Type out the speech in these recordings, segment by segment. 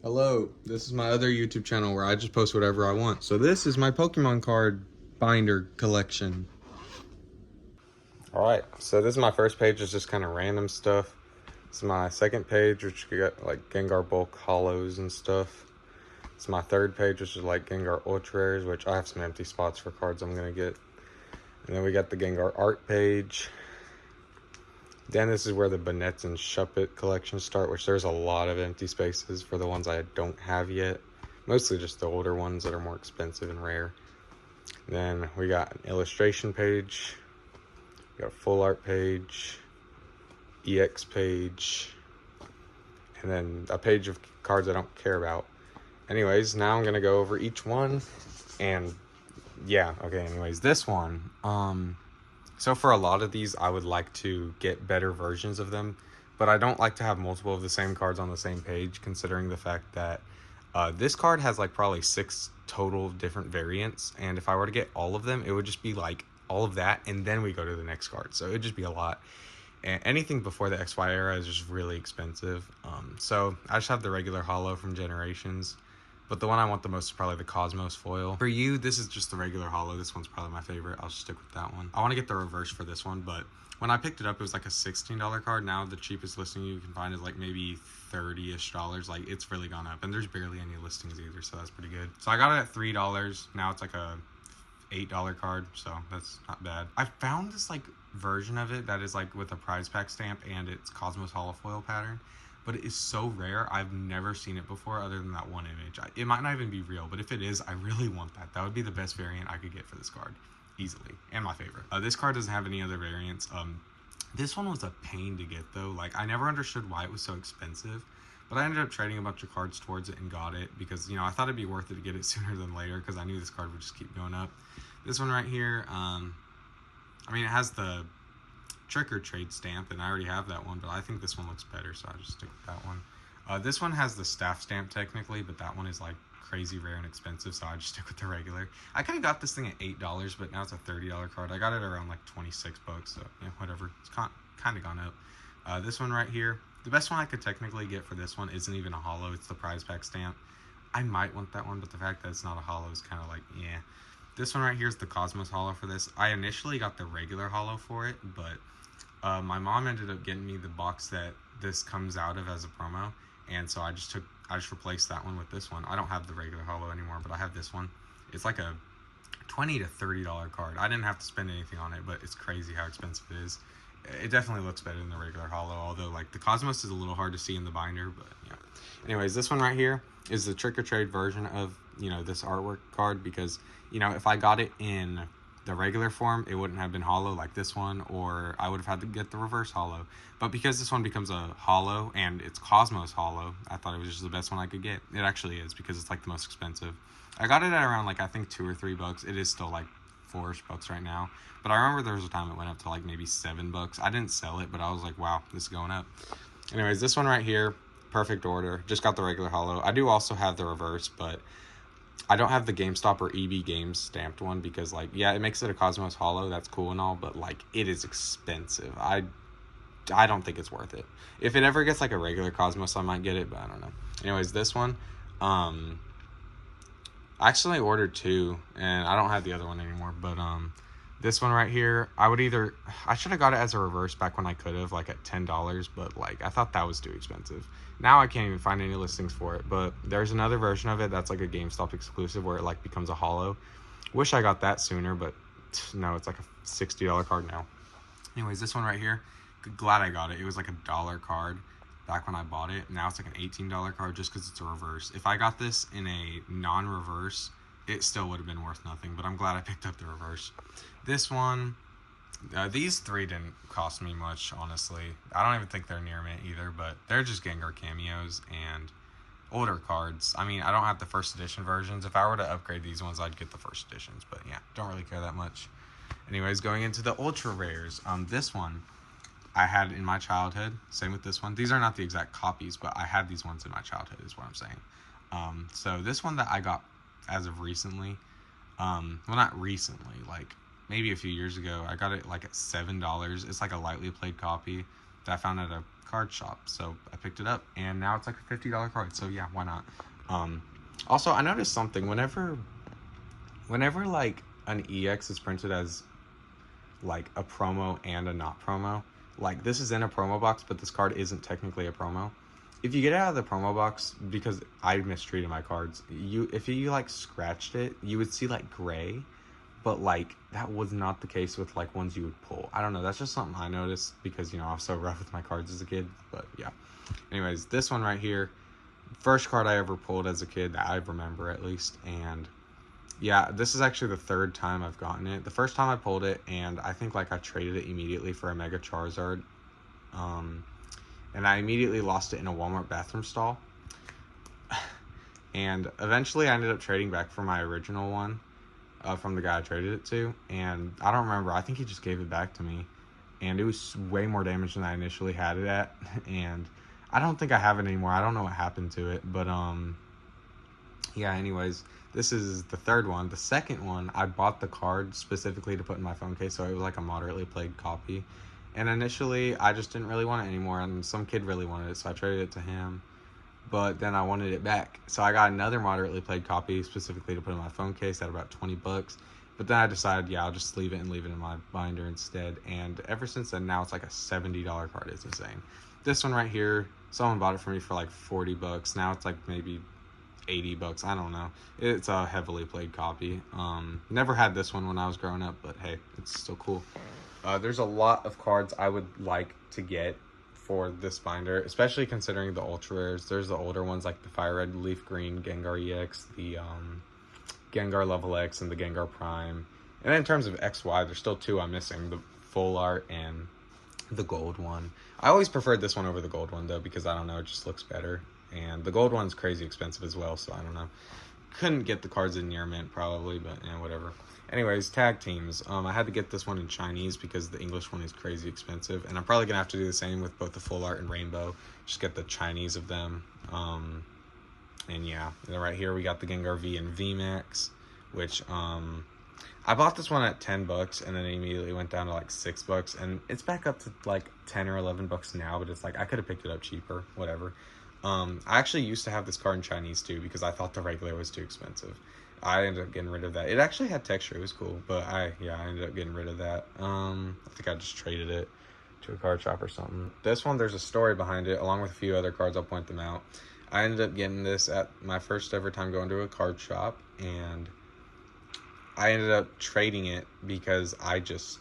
Hello, this is my other YouTube channel where I just post whatever I want. So this is my Pokemon card binder collection. Alright, so this is my first page, is just kind of random stuff. This is my second page, which you got like Gengar bulk hollows and stuff. It's my third page, which is like Gengar ultra rares, which I have some empty spots for cards I'm gonna get. And then we got the Gengar art page. Then this is where the Banette and Shuppet collections start, which there's a lot of empty spaces for the ones I don't have yet. Mostly just the older ones that are more expensive and rare. Then we got an illustration page. We got a full art page. EX page. And then a page of cards I don't care about. Anyways, now I'm going to go over each one. And yeah, okay, anyways, this one. So for a lot of these, I would like to get better versions of them, but I don't like to have multiple of the same cards on the same page, considering the fact that this card has like probably 6 total different variants, and if I were to get all of them, it would just be like all of that, and then we go to the next card, so it would just be a lot. And anything before the XY era is just really expensive, so I just have the regular holo from Generations. But the one I want the most is probably the Cosmos foil. For you, this is just the regular holo. This one's probably my favorite. I'll stick with that one. I want to get the reverse for this one, but when I picked it up, it was like a $16 card. Now the cheapest listing you can find is like maybe $30-ish. Like, it's really gone up. And there's barely any listings either, so that's pretty good. So I got it at $3. Now it's like a $8 card, so that's not bad. I found this like version of it that is like with a prize pack stamp and it's Cosmos holofoil pattern. But it is so rare. I've never seen it before other than that one image. It might not even be real, but if it is, I really want that. That would be the best variant I could get for this card, easily, and my favorite. This card doesn't have any other variants. This one was a pain to get, though. Like, I never understood why it was so expensive, but I ended up trading a bunch of cards towards it and got it because, you know, I thought it'd be worth it to get it sooner than later because I knew this card would just keep going up. This one right here, I mean, it has the Trick or Trade stamp, and I already have that one, but I think this one looks better, so I just stick with that one. This one has the staff stamp technically, but that one is like crazy rare and expensive, so I just stick with the regular. I could have got this thing at $8, but now it's a $30 card. I got it around like 26 bucks, so yeah, whatever. It's kind of gone up. This one right here, the best one I could technically get for this one isn't even a holo, it's the prize pack stamp. I might want that one, but the fact that it's not a holo is kind of like, yeah. This one right here is the Cosmos holo for this. I initially got the regular holo for it, but my mom ended up getting me the box that this comes out of as a promo, and so I just replaced that one with this one. I don't have the regular holo anymore, but I have this one. It's like a $20 to $30 card. I didn't have to spend anything on it, but it's crazy how expensive it is. It definitely looks better than the regular holo, although like the Cosmos is a little hard to see in the binder, but yeah. Anyways, this one right here is the Trick or Trade version of, you know, this artwork card because, you know, if I got it in the regular form, it wouldn't have been holo like this one, or I would have had to get the reverse holo. But because this one becomes a holo and it's Cosmos holo, I thought it was just the best one I could get. It actually is because it's like the most expensive. I got it at around like I think $2 or $3. It is still like $4-ish right now. But I remember there was a time it went up to like maybe $7. I didn't sell it, but I was like, wow, this is going up. Anyways, this one right here, perfect order. Just got the regular holo. I do also have the reverse, but I don't have the GameStop or EB Games stamped one because, like, yeah, it makes it a Cosmos holo. That's cool and all, but, like, it is expensive. I don't think it's worth it. If it ever gets, like, a regular Cosmos, I might get it, but I don't know. Anyways, this one, I actually ordered 2, and I don't have the other one anymore, but, this one right here, I should have got it as a reverse back when I could have, like at $10, but like I thought that was too expensive. Now I can't even find any listings for it, but there's another version of it that's like a GameStop exclusive where it like becomes a holo. Wish I got that sooner, but no, it's like a $60 card now. Anyways, this one right here, glad I got it. It was like $1 card back when I bought it. Now it's like an $18 card just because it's a reverse. If I got this in a non-reverse, it still would have been worth nothing, but I'm glad I picked up the reverse. This one, these 3 didn't cost me much, honestly. I don't even think they're near mint either, but they're just Gengar cameos and older cards. I mean, I don't have the first edition versions. If I were to upgrade these ones, I'd get the first editions, but yeah, don't really care that much. Anyways, going into the ultra rares, this one I had in my childhood. Same with this one. These are not the exact copies, but I had these ones in my childhood is what I'm saying. So this one that I got as of recently, well, not recently, like maybe a few years ago, I got it like at $7. It's like a lightly played copy. that I found at a card shop. So I picked it up, and now it's like a $50 card. So yeah, why not? Also, I noticed something whenever like an EX is printed as like a promo and a not promo, like this is in a promo box, but this card isn't technically a promo. If you get it out of the promo box, because I mistreated my cards, if you like scratched it, you would see like gray, but like that was not the case with like ones you would pull. I don't know, that's just something I noticed because, you know, I was so rough with my cards as a kid. But yeah, anyways, this one right here, first card I ever pulled as a kid that I remember at least. And yeah, this is actually the third time I've gotten it. The first time I pulled it, and I think like I traded it immediately for a Mega Charizard, and I immediately lost it in a Walmart bathroom stall. And eventually I ended up trading back for my original one from the guy I traded it to, and I don't remember, I think he just gave it back to me, and it was way more damage than I initially had it at. And I don't think I have it anymore. I don't know what happened to it, but yeah, anyways, this is the third one. The second one, I bought the card specifically to put in my phone case, so it was like a moderately played copy. And initially, I just didn't really want it anymore, and some kid really wanted it, so I traded it to him. But then I wanted it back, so I got another moderately played copy specifically to put in my phone case at about 20 bucks. But then I decided, yeah, I'll just leave it in my binder instead. And ever since then, now it's like a $70 card. It's insane. This one right here, someone bought it for me for like 40 bucks. Now it's like maybe 80 bucks. I don't know. It's a heavily played copy. Never had this one when I was growing up, but hey, it's still cool. There's a lot of cards I would like to get for this binder, especially considering the ultra rares. There's the older ones like the Fire Red, Leaf Green, Gengar EX, the Gengar Level X, and the Gengar Prime. And in terms of XY, there's still two I'm missing, the Full Art and the gold one. I always preferred this one over the gold one though, because I don't know, it just looks better. And the gold one's crazy expensive as well, so I don't know. Couldn't get the cards in near mint probably, but yeah, whatever. Anyways, tag teams. I had to get this one in Chinese because the English one is crazy expensive, and I'm probably gonna have to do the same with both the Full Art and Rainbow. Just get the Chinese of them. And yeah, and right here we got the Gengar V and VMAX, which I bought this one at 10 bucks, and then it immediately went down to like 6 bucks, and it's back up to like 10 or 11 bucks now. But it's like I could have picked it up cheaper, whatever. I actually used to have this card in Chinese too because I thought the regular was too expensive. I ended up getting rid of that. It actually had texture. It was cool, but I ended up getting rid of that. I think I just traded it to a card shop or something. This one, there's a story behind it, along with a few other cards. I'll point them out. I ended up getting this at my first ever time going to a card shop, and I ended up trading it because I just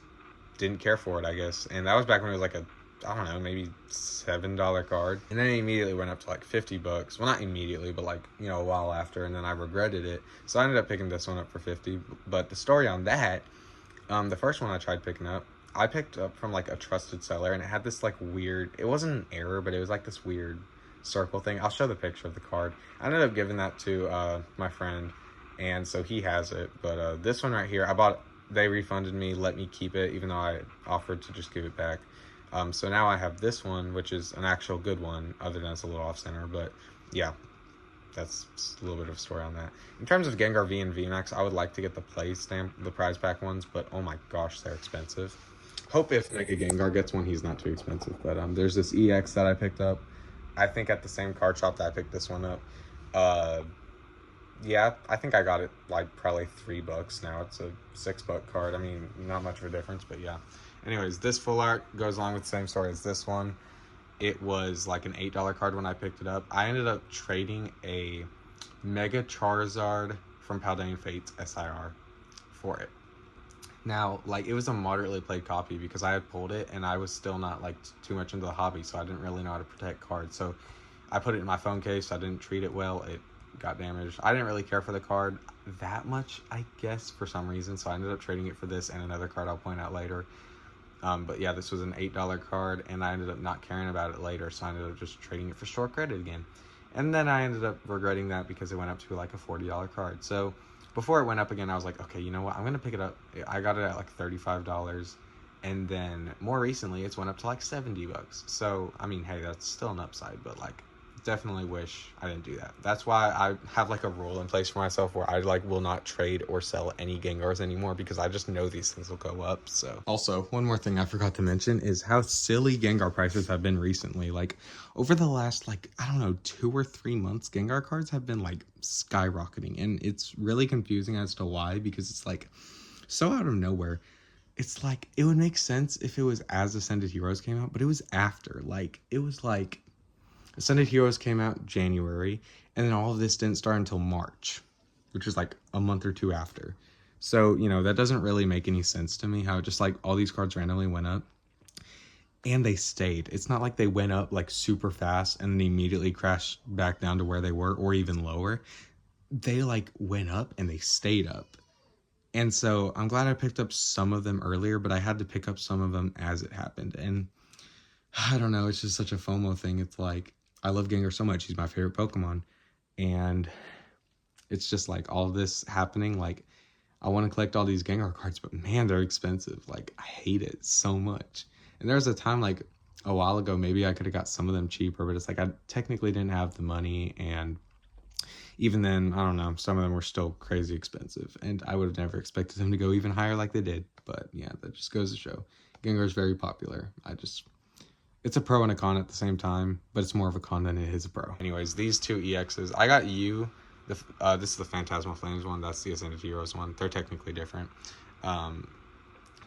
didn't care for it, I guess. And that was back when it was like a, I don't know, maybe $7 card. And then it immediately went up to like 50 bucks. Well, not immediately, but like, you know, a while after. And then I regretted it. So I ended up picking this one up for 50. But the story on that, the first one I tried picking up, I picked up from like a trusted seller. And it had this like weird, it wasn't an error, but it was like this weird circle thing. I'll show the picture of the card. I ended up giving that to my friend. And so he has it. But this one right here, I bought, they refunded me, let me keep it, even though I offered to just give it back. So now I have this one, which is an actual good one, other than it's a little off-center. But yeah, that's just a little bit of a story on that. In terms of Gengar V and VMAX, I would like to get the play stamp, the prize pack ones, but oh my gosh, they're expensive. Hope if Mega Gengar gets one, he's not too expensive. But there's this EX that I picked up, I think at the same card shop that I picked this one up. Yeah, I think I got it like probably 3 bucks. Now it's a 6 buck card. I mean, not much of a difference, but yeah. Anyways, this Full Art goes along with the same story as this one. It was like an $8 card when I picked it up. I ended up trading a Mega Charizard from Paldean Fates SIR for it. Now, like, it was a moderately played copy because I had pulled it and I was still not like too much into the hobby, so I didn't really know how to protect cards. So I put it in my phone case. I didn't treat it well. It got damaged. I didn't really care for the card that much, I guess, for some reason. So I ended up trading it for this and another card I'll point out later. But yeah, this was an $8 card, and I ended up not caring about it later, so I ended up just trading it for store credit again. And then I ended up regretting that because it went up to like a $40 card. So before it went up again, I was like, okay, you know what? I'm going to pick it up. I got it at like $35. And then more recently, it's went up to like 70 bucks. So, I mean, hey, that's still an upside, but like definitely wish I didn't do that. That's why I have like a rule in place for myself where I like will not trade or sell any Gengars anymore, because I just know these things will go up. So also, one more thing I forgot to mention is how silly Gengar prices have been recently. Like over the last, like, I don't know, 2 or 3 months, Gengar cards have been like skyrocketing, and it's really confusing as to why, because it's like so out of nowhere. It's like, it would make sense if it was as Ascended Heroes came out, but it was after. Like, it was like Ascended Heroes came out January, and then all of this didn't start until March, which was like a month or two after. So, you know, that doesn't really make any sense to me, how just like all these cards randomly went up and they stayed. It's not like they went up like super fast and then immediately crashed back down to where they were or even lower. They like went up and they stayed up. And so I'm glad I picked up some of them earlier, but I had to pick up some of them as it happened. And I don't know, it's just such a FOMO thing. It's like, I love Gengar so much. He's my favorite Pokemon. And it's just like all this happening. Like, I want to collect all these Gengar cards, but man, they're expensive. Like, I hate it so much. And there was a time like a while ago, maybe I could have got some of them cheaper, but it's like I technically didn't have the money. And even then, I don't know, some of them were still crazy expensive. And I would have never expected them to go even higher like they did. But yeah, that just goes to show. Gengar is very popular. It's a pro and a con at the same time, but it's more of a con than it is a pro. Anyways, these two EXs, I got you. This is the Phantasmal Flames one. That's the Ascended Heroes one. They're technically different.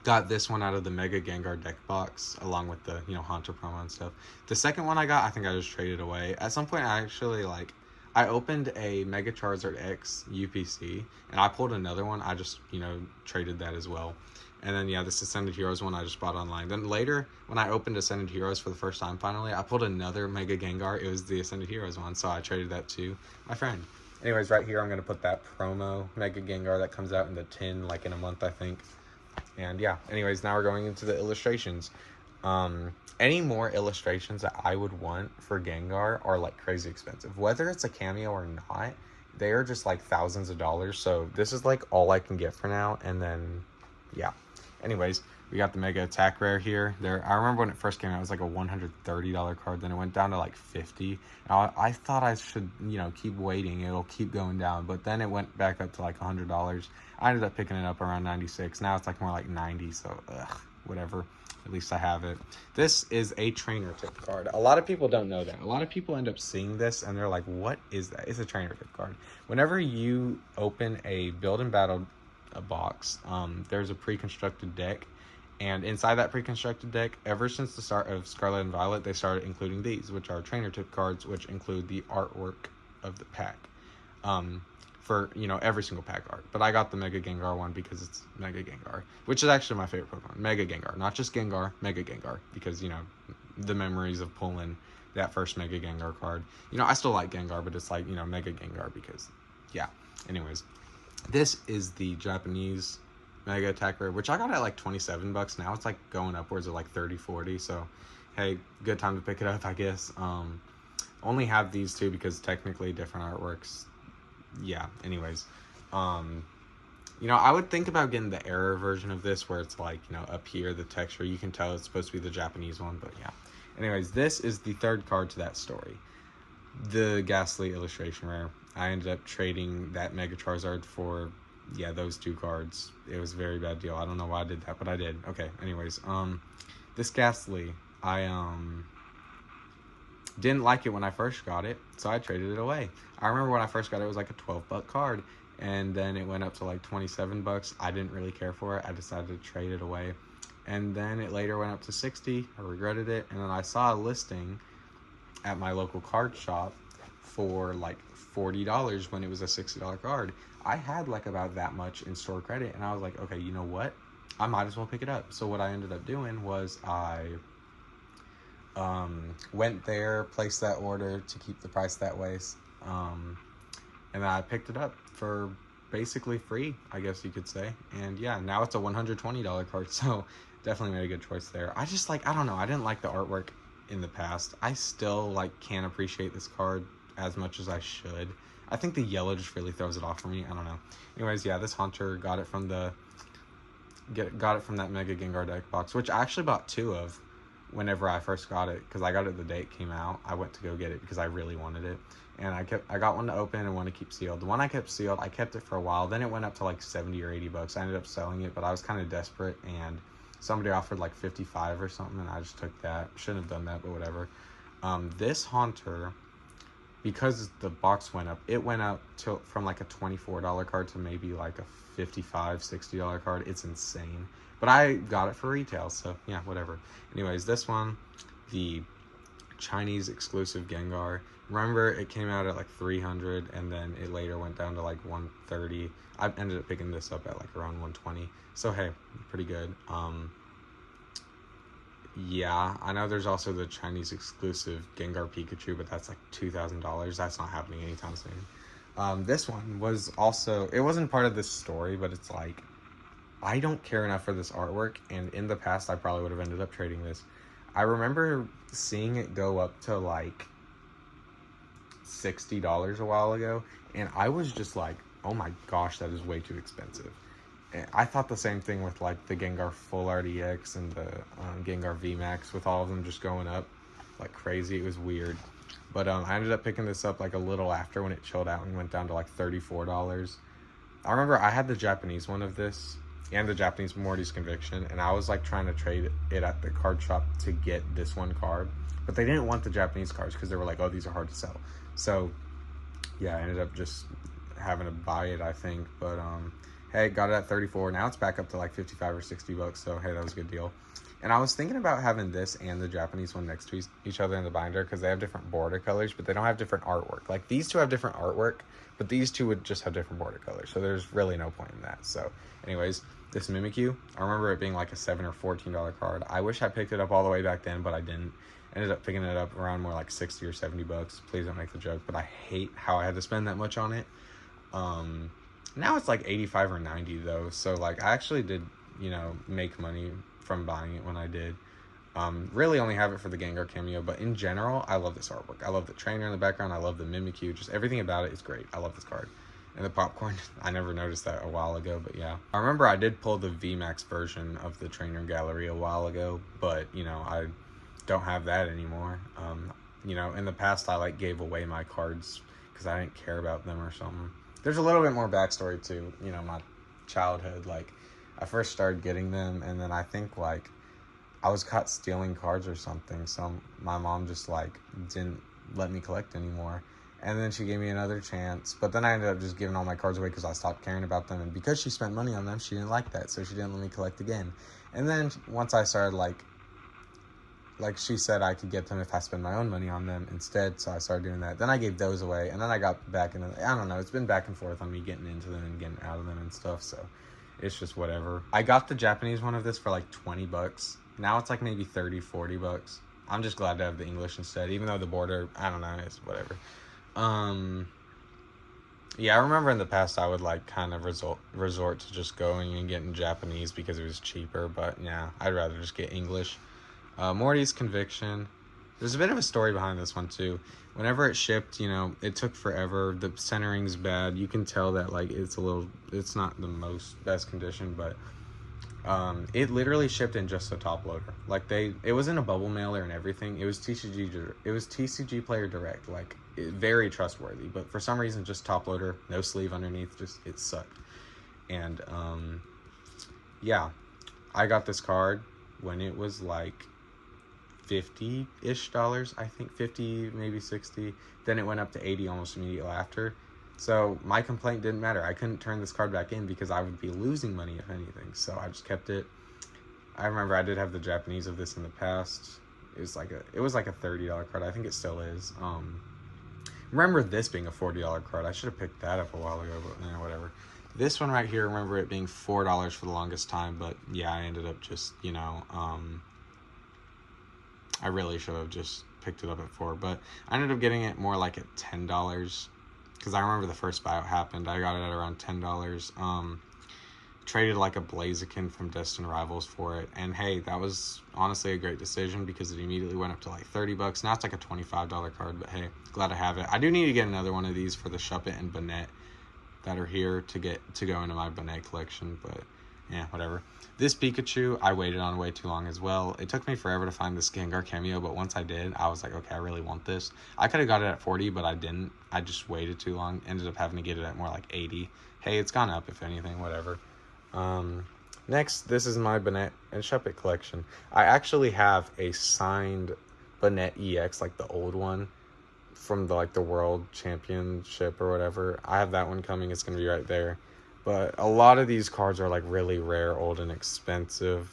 Got this one out of the Mega Gengar deck box, along with the, you know, Haunter promo and stuff. The second one I got, I think I just traded away. At some point, I actually, like, I opened a Mega Charizard X UPC, and I pulled another one. I just, you know, traded that as well. And then, yeah, this Ascended Heroes one I just bought online. Then later, when I opened Ascended Heroes for the first time finally, I pulled another Mega Gengar. It was the Ascended Heroes one, so I traded that to my friend. Anyways, right here, I'm going to put that promo Mega Gengar that comes out in the tin, like in a month, I think. And yeah, anyways, now we're going into the illustrations. Any more illustrations that I would want for Gengar are like crazy expensive. Whether it's a cameo or not, they are just like thousands of dollars. So this is like all I can get for now. And then, yeah. Anyways, we got the Mega Attack Rare here. I remember when it first came out, it was like a $130 card. Then it went down to like $50. Now, I thought I should, you know, keep waiting. It'll keep going down. But then it went back up to like $100. I ended up picking it up around 96. Now it's like more like 90. So, whatever. At least I have it. This is a trainer tip card. A lot of people don't know that. A lot of people end up seeing this and they're like, what is that? It's a trainer tip card. Whenever you open a Build and Battle box, there's a pre-constructed deck, and inside that pre-constructed deck, ever since the start of Scarlet and Violet, they started including these, which are trainer tip cards, which include the artwork of the pack, for, you know, every single pack art. But I got the Mega Gengar one because it's Mega Gengar, which is actually my favorite Pokemon. Mega Gengar, not just Gengar, Mega Gengar, because, you know, the memories of pulling that first Mega Gengar card. You know, I still like Gengar, but it's like, you know, Mega Gengar because, yeah. Anyways, this is the Japanese Mega Attack Rare, which I got at like 27 bucks. Now it's like going upwards of like 30, 40. So, hey, good time to pick it up, I guess. Only have these two because technically different artworks. Yeah, anyways. You know, I would think about getting the error version of this where it's like, you know, up here, the texture, you can tell it's supposed to be the Japanese one, but yeah. Anyways, this is the third card to that story. The Ghastly illustration rare. I ended up trading that Mega Charizard for, yeah, those two cards. It was a very bad deal. I don't know why I did that, but I did. Okay, anyways, this Ghastly, I didn't like it when I first got it, so I traded it away. I remember when I first got it, it was like a 12-buck card, and then it went up to like 27 bucks. I didn't really care for it. I decided to trade it away. And then it later went up to 60. I regretted it. And then I saw a listing at my local card shop for like $40 when it was a $60 card. I had like about that much in store credit, and I was like, okay, you know what? I might as well pick it up. So what I ended up doing was I went there, placed that order to keep the price that way, and I picked it up for basically free, I guess you could say. And yeah, now it's a $120 card, so definitely made a good choice there. I just like, I don't know, I didn't like the artwork in the past. I still like can't appreciate this card as much as I should. I think the yellow just really throws it off for me. I don't know. Anyways, yeah, this Haunter got it from that Mega Gengar deck box, which I actually bought two of. whenever I first got it, because I got it the day it came out. I went to go get it because I really wanted it, and I got one to open and one to keep sealed. The one I kept sealed, I kept it for a while. Then it went up to like 70 or 80 bucks. I ended up selling it, but I was kind of desperate, and somebody offered like 55 or something, and I just took that. Shouldn't have done that, but whatever. This Haunter, because the box went up, it went up to from like a $24 card to maybe like a $55, $60 card. It's insane. But I got it for retail, so yeah, whatever. Anyways, this one, the Chinese exclusive Gengar. Remember, it came out at like 300, and then it later went down to like 130. I ended up picking this up at like around 120. So hey, pretty good. Yeah, I know there's also the Chinese exclusive Gengar Pikachu, but that's like $2,000. That's not happening anytime soon. This one was also, it wasn't part of this story, but it's like, I don't care enough for this artwork, and in the past, I probably would have ended up trading this. I remember seeing it go up to like $60 a while ago, and I was just like, oh my gosh, that is way too expensive. And I thought the same thing with like the Gengar Full Art EX and the Gengar VMAX, with all of them just going up like crazy. It was weird. But I ended up picking this up like a little after when it chilled out and went down to like $34. I remember I had the Japanese one of this and the Japanese Morty's Conviction, and I was like trying to trade it at the card shop to get this one card, but they didn't want the Japanese cards because they were like, oh, these are hard to sell. So yeah, I ended up just having to buy it, I think. But hey, got it at 34. Now it's back up to like 55 or 60 bucks. So hey, that was a good deal. And I was thinking about having this and the Japanese one next to each other in the binder, because they have different border colors, but they don't have different artwork. Like these two have different artwork, but these two would just have different border colors. So there's really no point in that. So anyways, this Mimikyu, I remember it being like a $7 or $14 card. I wish I picked it up all the way back then, but I didn't. Ended up picking it up around more like 60 or 70 bucks. Please don't make the joke, but I hate how I had to spend that much on it. Now it's like 85 or 90 though. So like I actually did, you know, make money from buying it when I did. Really only have it for the Gengar cameo, but in general, I love this artwork. I love the trainer in the background. I love the Mimikyu. Just everything about it is great. I love this card. And the popcorn, I never noticed that a while ago, but yeah. I remember I did pull the VMAX version of the trainer gallery a while ago, but, you know, I don't have that anymore. You know, in the past, I, like, gave away my cards because I didn't care about them or something. There's a little bit more backstory to, you know, my childhood. Like, I first started getting them, and then I think, like, I was caught stealing cards or something, so my mom just, like, didn't let me collect anymore. And then she gave me another chance, but then I ended up just giving all my cards away because I stopped caring about them, and because she spent money on them, she didn't like that, so she didn't let me collect again. And then once I started, like she said I could get them if I spend my own money on them instead, so I started doing that. Then I gave those away, and then I got back into, I don't know, it's been back and forth on me getting into them and getting out of them and stuff, so it's just whatever. I got the Japanese one of this for like 20 bucks. Now it's like maybe 30, 40 bucks. I'm just glad to have the English instead, even though the border, I don't know, it's whatever. Yeah, I remember in the past I would like kind of resort to just going and getting Japanese because it was cheaper, but yeah, I'd rather just get English. Morty's Conviction. There's a bit of a story behind this one too. Whenever it shipped, you know, it took forever. The centering's bad. You can tell that like it's not the best condition, but it literally shipped in just a top loader. Like it was in a bubble mailer and everything. It was TCG Player Direct, like very trustworthy. But for some reason, just top loader, no sleeve underneath. Just it sucked. And yeah, I got this card when it was like $50-ish, I think 50, maybe 60. Then it went up to 80 almost immediately after. So my complaint didn't matter. I couldn't turn this card back in because I would be losing money if anything. So I just kept it. I remember I did have the Japanese of this in the past. It was like a $30 card. I think it still is. Remember this being a $40 card. I should have picked that up a while ago, but whatever. This one right here, remember it being $4 for the longest time, but yeah, I ended up just, you know, I really should have just picked it up at $4, but I ended up getting it more like at $10. Because I remember the first buyout happened. I got it at around $10. Traded like a Blaziken from Destined Rivals for it. And hey, that was honestly a great decision because it immediately went up to like 30 bucks. Now it's like a $25 card, but hey, glad to have it. I do need to get another one of these for the Shuppet and Banette that are here to go into my Banette collection. But yeah, whatever. This Pikachu, I waited on way too long as well. It took me forever to find this Gengar cameo, but once I did, I was like, okay, I really want this. I could have got it at 40, but I didn't. I just waited too long. Ended up having to get it at more like 80. Hey, it's gone up, if anything, whatever. Next, this is my Banette and Shuppet collection. I actually have a signed Banette EX, like the old one, from the World Championship or whatever. I have that one coming. It's going to be right there. But a lot of these cards are like really rare, old, and expensive.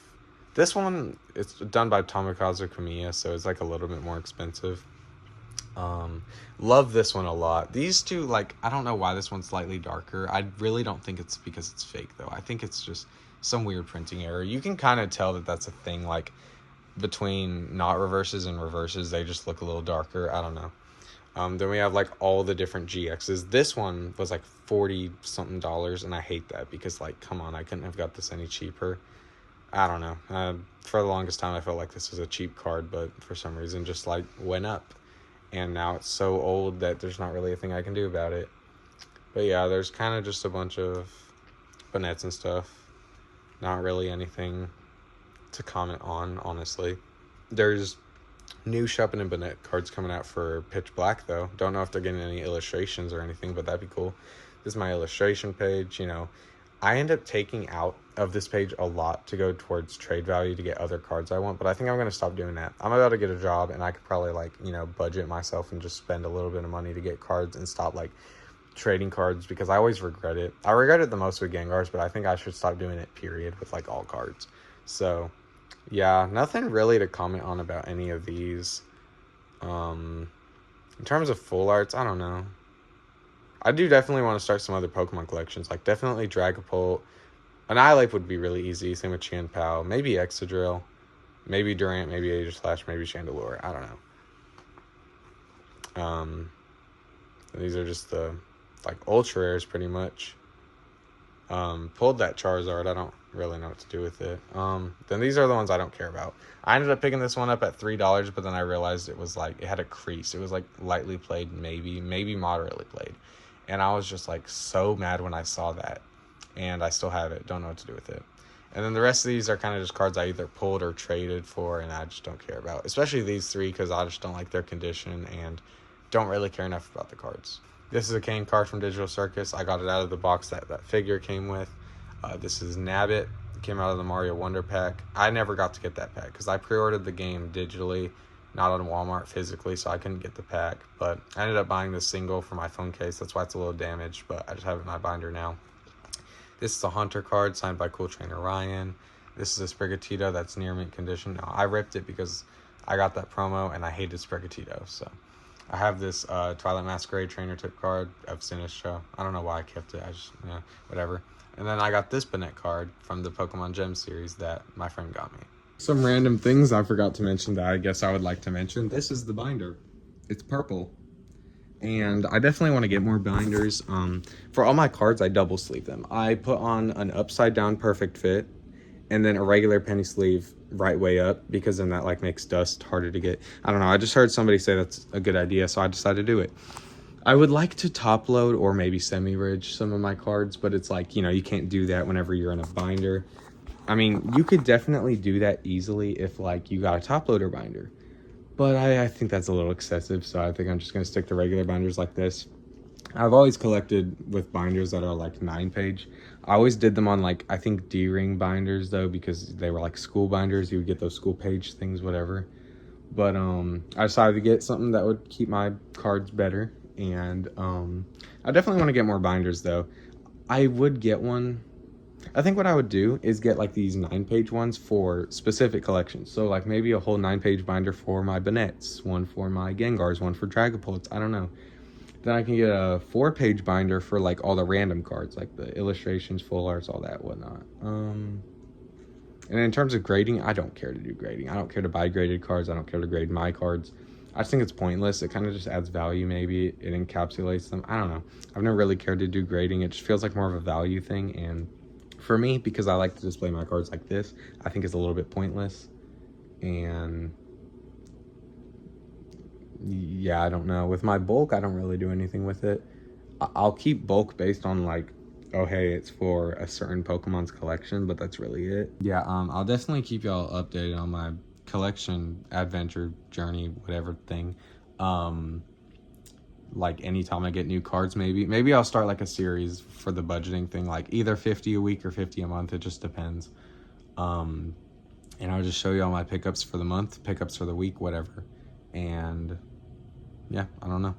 This one, it's done by Tomokazu Kamiya, so it's like a little bit more expensive. Love this one a lot. These two, like, I don't know why this one's slightly darker. I really don't think it's because it's fake, though. I think it's just some weird printing error. You can kind of tell that that's a thing, like, between not reverses and reverses, they just look a little darker. I don't know. Then we have like all the different GXs. This one was like $40-something, and I hate that because, like, come on, I couldn't have got this any cheaper. I don't know. For the longest time, I felt like this was a cheap card, but for some reason, just like went up, and now it's so old that there's not really a thing I can do about it. But yeah, there's kind of just a bunch of Banettes and stuff. Not really anything to comment on, honestly. There's new Shuppet and Banette cards coming out for Pitch Black, though. Don't know if they're getting any illustrations or anything, but that'd be cool. This is my illustration page. You know, I end up taking out of this page a lot to go towards trade value to get other cards I want, but I think I'm going to stop doing that. I'm about to get a job, and I could probably, like, you know, budget myself and just spend a little bit of money to get cards and stop, like, trading cards, because I always regret it. I regret it the most with Gengars, but I think I should stop doing it, period, with, like, all cards. So yeah, nothing really to comment on about any of these. In terms of full arts, I don't know. I do definitely want to start some other Pokemon collections. Like, definitely Dragapult. Annihilate would be really easy. Same with Chien-Pao. Maybe Excadrill. Maybe Durant. Maybe Aegislash. Maybe Chandelure. I don't know. These are just the, like, ultra rares pretty much. Pulled that Charizard. I don't really know what to do with it. Then these are the ones I don't care about. I ended up picking this one up at $3, but then I realized it was like, it had a crease. It was like lightly played, maybe moderately played. And I was just like so mad when I saw that. And I still have it. Don't know what to do with it. And then the rest of these are kind of just cards I either pulled or traded for, and I just don't care about. Especially these three, because I just don't like their condition and don't really care enough about the cards. This is a Kane card from Digital Circus. I got it out of the box that figure came with. This is Nabbit. It came out of the Mario Wonder Pack. I never got to get that pack because I pre-ordered the game digitally, not on Walmart physically, so I couldn't get the pack. But I ended up buying the single for my phone case. That's why it's a little damaged, but I just have it in my binder now. This is a Hunter card signed by Cool Trainer Ryan. This is a Sprigatito that's near mint condition. Now, I ripped it because I got that promo and I hated Sprigatito, so I have this Twilight Masquerade trainer tip card of Sinistcha. I don't know why I kept it. I just, yeah, whatever. And then I got this Banette card from the Pokemon Gem series that my friend got me. Some random things I forgot to mention that I guess I would like to mention. This is the binder. It's purple. And I definitely want to get more binders. For all my cards, I double sleeve them. I put on an upside down perfect fit and then a regular penny sleeve right way up, because then that like makes dust harder to get. I don't know. I just heard somebody say that's a good idea, so I decided to do it. I would like to top load or maybe semi-ridge some of my cards, but it's like, you know, you can't do that whenever you're in a binder. I mean, you could definitely do that easily if like you got a top loader binder, but I think that's a little excessive, so I think I'm just going to stick to regular binders like this. I've always collected with binders that are like 9-page. I always did them on like, I think D-ring binders though, because they were like school binders. You would get those school page things, whatever. But I decided to get something that would keep my cards better. And I definitely want to get more binders though. I would get one. I think what I would do is get like these 9-page ones for specific collections. So like maybe a whole 9-page binder for my Banettes, one for my Gengars, one for Dragapults. I don't know. Then I can get a 4-page binder for like all the random cards, like the illustrations, full arts, all that whatnot. And in terms of grading, I don't care to do grading. I don't care to buy graded cards. I don't care to grade my cards. I just think it's pointless. It kind of just adds value, maybe. It encapsulates them. I don't know. I've never really cared to do grading. It just feels like more of a value thing. And for me, because I like to display my cards like this, I think it's a little bit pointless. And yeah, I don't know. With my bulk, I don't really do anything with it. I'll keep bulk based on like oh hey, it's for a certain Pokemon's collection, but that's really it. Yeah, I'll definitely keep y'all updated on my collection adventure journey, whatever thing. Like anytime I get new cards, maybe I'll start like a series for the budgeting thing, like either 50 a week or 50 a month. It just depends. And I'll just show you all my pickups for the month, pickups for the week, whatever. And yeah, I don't know.